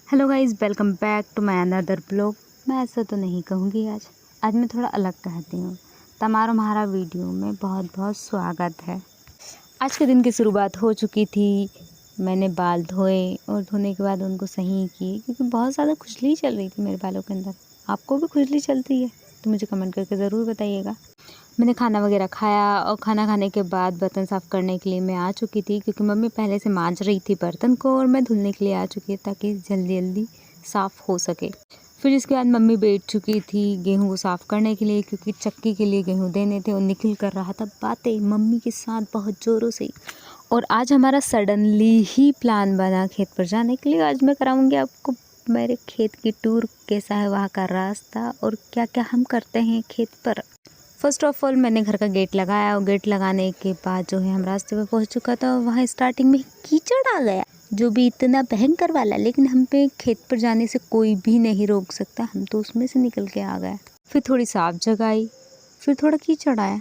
Hello guys, welcome back to my another blog. मैं ऐसा तो नहीं कहूँगी। आज मैं थोड़ा अलग कहती हूँ। तुम्हारा वीडियो में बहुत बहुत स्वागत है। आज के दिन की शुरुआत हो चुकी थी। मैंने बाल धोए और धोने के बाद उनको सही किए क्योंकि बहुत ज़्यादा खुजली चल रही थी मेरे बालों के अंदर। आपको भी खुजली चलती है तो मुझे कमेंट करके ज़रूर बताइएगा। मैंने खाना वगैरह खाया और खाना खाने के बाद बर्तन साफ़ करने के लिए मैं आ चुकी थी क्योंकि मम्मी पहले से मांज रही थी बर्तन को और मैं धुलने के लिए आ चुकी थी ताकि जल्दी जल्दी साफ़ हो सके। फिर इसके बाद मम्मी बैठ चुकी थी गेहूं को साफ़ करने के लिए क्योंकि चक्की के लिए गेहूं देने थे और निखिल कर रहा था बातें मम्मी के साथ बहुत ज़ोरों से। और आज हमारा सडनली ही प्लान बना खेत पर जाने के लिए। आज मैं कराऊंगी आपको मेरे खेत की टूर, कैसा है वहाँ का रास्ता और क्या क्या हम करते हैं खेत पर। फर्स्ट ऑफ ऑल मैंने घर का गेट लगाया और गेट लगाने के बाद जो है हम रास्ते पे पहुंच चुका था। वहाँ स्टार्टिंग में कीचड़ आ गया जो भी इतना भयंकर वाला, लेकिन हम पे खेत पर जाने से कोई भी नहीं रोक सकता। हम तो उसमें से निकल के आ गए। फिर थोड़ी साफ जगह आई, फिर थोड़ा कीचड़ आया,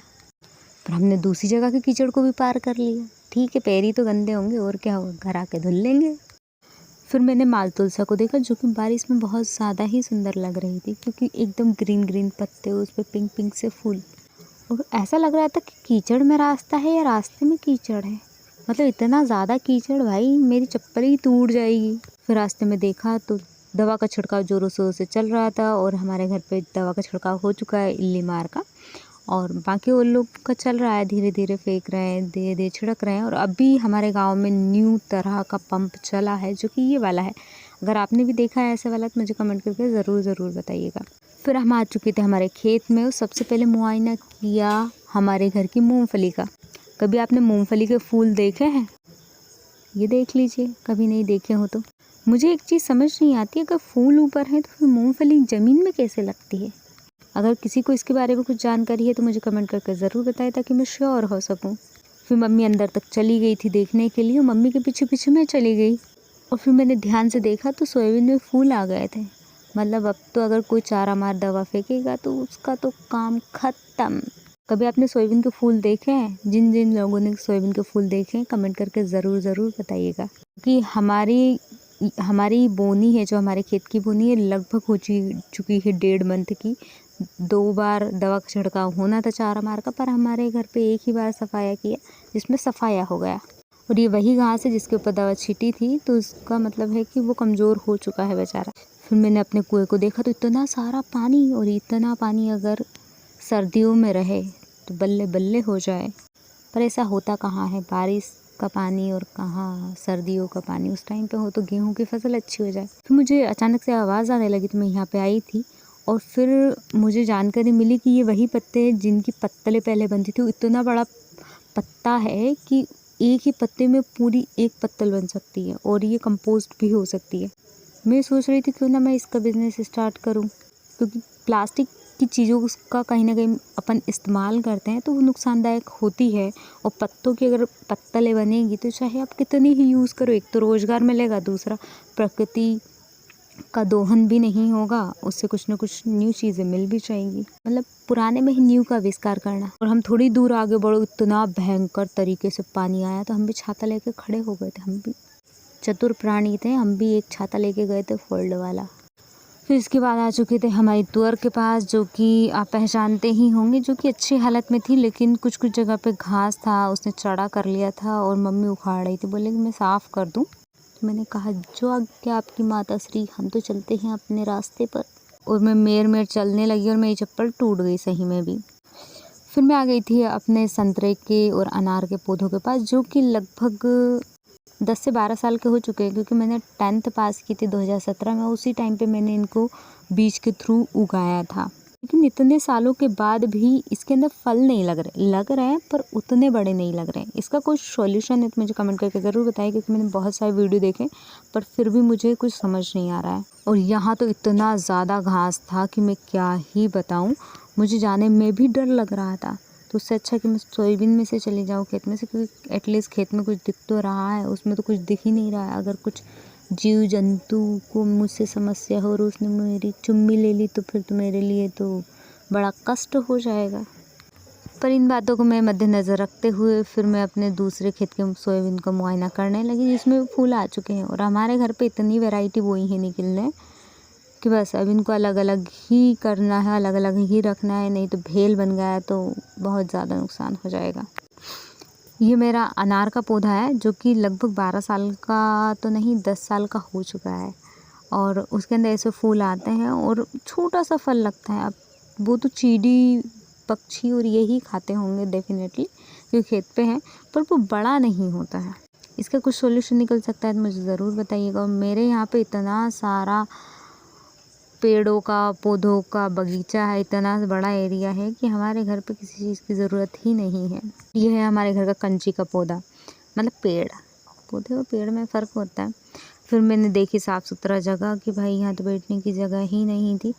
पर हमने दूसरी जगह के कीचड़ को भी पार कर लिया। ठीक है, पैर ही तो गंदे होंगे और क्या होगा, घर आके धुल लेंगे। फिर मैंने मालतुलसा को देखा जो कि बारिश में बहुत ज़्यादा ही सुंदर लग रही थी क्योंकि एकदम ग्रीन ग्रीन पत्ते, उस पर पिंक पिंक से फूल। और ऐसा लग रहा था कि कीचड़ में रास्ता है या रास्ते में कीचड़ है। मतलब इतना ज़्यादा कीचड़, भाई मेरी चप्पल ही टूट जाएगी। फिर रास्ते में देखा तो दवा का छिड़काव ज़ोरों शोरों से चल रहा था और हमारे घर पे दवा का छिड़काव हो चुका है इल्ली मार का, और बाकी वो लोग का चल रहा है, धीरे धीरे फेंक रहे हैं, धीरे धीरे छिड़क रहे हैं। और अभी हमारे गांव में न्यू तरह का पंप चला है जो कि ये वाला है। अगर आपने भी देखा है ऐसे वाला तो मुझे कमेंट करके ज़रूर बताइएगा। फिर हम आ चुके थे हमारे खेत में और सबसे पहले मुआयना किया हमारे घर की मूंगफली का। कभी आपने मूंगफली के फूल देखे हैं? ये देख लीजिए, कभी नहीं देखे हो तो। मुझे एक चीज़ समझ नहीं आती, अगर फूल ऊपर है तो फिर मूंगफली ज़मीन में कैसे लगती है? अगर किसी को इसके बारे में कुछ जानकारी है तो मुझे कमेंट करके ज़रूर बताएं ताकि मैं श्योर हो सकूं। फिर मम्मी अंदर तक चली गई थी देखने के लिए और मम्मी के पीछे पीछे मैं चली गई। और फिर मैंने ध्यान से देखा तो सोयाबीन में फूल आ गए थे। मतलब अब तो अगर कोई चारा मार दवा फेंकेगा तो उसका तो काम खत्म। कभी आपने सोयाबीन के फूल देखे हैं? जिन जिन लोगों ने सोयाबीन के फूल देखे हैं कमेंट करके ज़रूर बताइएगा। क्योंकि हमारी बोनी है, जो हमारे खेत की बोनी है, लगभग हो चुकी है 1.5 मंथ की। 2 बार दवा का छिड़काव होना था चारा मार का, पर हमारे घर पे एक ही बार सफाया किया जिसमें सफाया हो गया। और ये वही घास है जिसके ऊपर दवा छीटी थी, तो इसका मतलब है कि वो कमज़ोर हो चुका है बेचारा। फिर मैंने अपने कुएं को देखा तो इतना सारा पानी, और इतना पानी अगर सर्दियों में रहे तो बल्ले बल्ले हो जाए, पर ऐसा होता कहाँ है। बारिश का पानी और कहाँ सर्दियों का पानी। उस टाइम पे हो तो गेहूं की फसल अच्छी हो जाए। फिर मुझे अचानक से आवाज़ आने लगी तो मैं यहाँ पे आई थी और फिर मुझे जानकारी मिली कि ये वही पत्ते हैं जिनकी पत्तलें पहले बनती थी। इतना बड़ा पत्ता है कि एक ही पत्ते में पूरी एक पत्तल बन सकती है और ये कंपोस्ट भी हो सकती है। मैं सोच रही थी क्यों ना मैं इसका बिज़नेस स्टार्ट करूं, क्योंकि प्लास्टिक की चीज़ों का कहीं ना कहीं अपन इस्तेमाल करते हैं तो वो नुकसानदायक होती है। और पत्तों की अगर पत्तलें बनेगी तो चाहे आप कितनी ही यूज़ करो, एक तो रोज़गार मिलेगा, दूसरा प्रकृति का दोहन भी नहीं होगा, उससे कुछ ना कुछ न्यू चीज़ें मिल भी जाएंगी। मतलब पुराने में ही न्यू का आविष्कार करना। और हम थोड़ी दूर आगे बढ़ो, इतना भयंकर तरीके से पानी आया तो हम भी छाता लेके खड़े हो गए थे। हम भी चतुर प्राणी थे, हम भी एक छाता लेके गए थे फोल्ड वाला। फिर इसके बाद आ चुके थे हमारी तुअर के पास, जो कि आप पहचानते ही होंगे, जो कि अच्छी हालत में थी, लेकिन कुछ कुछ जगह पे घास था, उसने चढ़ा कर लिया था और मम्मी उखाड़ रही थी। बोले कि मैं साफ़ कर दूं। तो मैंने कहा जो आज्ञा आपकी माता श्री, हम तो चलते हैं अपने रास्ते पर। और मैं मेर चलने लगी और मेरी चप्पल टूट गई सही में भी। फिर मैं आ गई थी अपने संतरे के और अनार के पौधों के पास, जो कि लगभग 10 से 12 साल के हो चुके हैं, क्योंकि मैंने 10th पास की थी 2017 में। उसी टाइम पे मैंने इनको बीज के थ्रू उगाया था। लेकिन इतने सालों के बाद भी इसके अंदर फल नहीं लग रहे हैं, पर उतने बड़े नहीं लग रहे हैं। इसका कोई सॉल्यूशन है तो मुझे कमेंट करके ज़रूर बताएं, क्योंकि मैंने बहुत सारे वीडियो देखे पर फिर भी मुझे कुछ समझ नहीं आ रहा है। और यहाँ तो इतना ज़्यादा घास था कि मैं क्या ही बताऊँ, मुझे जाने में भी डर लग रहा था। तो उससे अच्छा कि मैं सोयाबीन में से चली जाऊँ खेत में से, क्योंकि एटलीस्ट खेत में कुछ दिख तो रहा है, उसमें तो कुछ दिख ही नहीं रहा है। अगर कुछ जीव जंतु को मुझसे समस्या हो और उसने मेरी चुम्मी ले ली तो फिर तो मेरे लिए तो बड़ा कष्ट हो जाएगा। पर इन बातों को मैं मद्देनज़र रखते हुए फिर मैं अपने दूसरे खेत के सोयाबीन का मुआयना करने लगी, जिसमें फूल आ चुके हैं। और हमारे घर पे इतनी वैरायटी बोई है निकलने कि बस अब इनको अलग अलग ही करना है, अलग अलग ही रखना है, नहीं तो भेल बन गया तो बहुत ज़्यादा नुकसान हो जाएगा। ये मेरा अनार का पौधा है जो कि लगभग 12 साल का तो नहीं 10 साल का हो चुका है, और उसके अंदर ऐसे फूल आते हैं और छोटा सा फल लगता है। अब वो तो चींटी पक्षी और यही खाते होंगे डेफिनेटली, क्योंकि खेत पे है, पर वो बड़ा नहीं होता है। इसका कुछ सॉल्यूशन निकल सकता है तो मुझे ज़रूर बताइएगा। और मेरे यहाँ पे इतना सारा पेड़ों का पौधों का बगीचा है, इतना बड़ा एरिया है कि हमारे घर पे किसी चीज़ की ज़रूरत ही नहीं है। ये है हमारे घर का कंची का पौधा, मतलब पेड़। पौधे और पेड़ में फ़र्क होता है। फिर मैंने देखी साफ़ सुथरा जगह कि भाई यहाँ तो बैठने की जगह ही नहीं थी।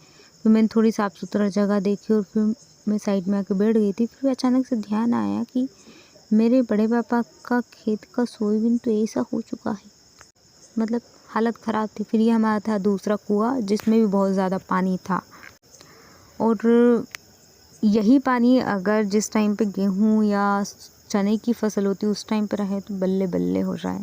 फिर मैंने थोड़ी साफ़ सुथरा जगह देखी और फिर मैं साइड में आके बैठ गई थी। फिर अचानक से ध्यान आया कि मेरे बड़े पापा का खेत का सोयाबीन तो ऐसा हो चुका है, मतलब हालत ख़राब थी। फिर ये हमारा था दूसरा कुआं, जिसमें भी बहुत ज़्यादा पानी था, और यही पानी अगर जिस टाइम पे गेहूँ या चने की फसल होती है उस टाइम पे रहे तो बल्ले बल्ले हो जाए।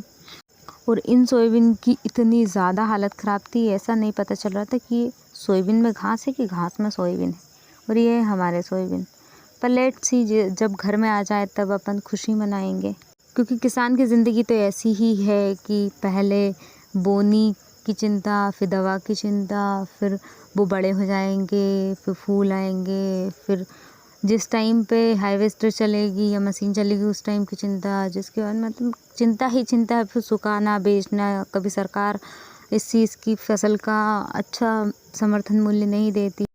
और इन सोयाबीन की इतनी ज़्यादा हालत ख़राब थी, ऐसा नहीं पता चल रहा था कि सोयाबीन में घास है कि घास में सोयाबीन है। और ये है हमारे सोयाबीन। पर लेट्स सी, जब घर में आ जाए तब अपन खुशी मनाएंगे, क्योंकि किसान की ज़िंदगी तो ऐसी ही है कि पहले बोनी की चिंता, फिर दवा की चिंता, फिर वो बड़े हो जाएंगे, फिर फूल आएंगे, फिर जिस टाइम पे हार्वेस्टर चलेगी या मशीन चलेगी उस टाइम की चिंता, जिसके बाद मतलब चिंता ही चिंता है। फिर सुखाना, बेचना, कभी सरकार इस चीज़ की फसल का अच्छा समर्थन मूल्य नहीं देती।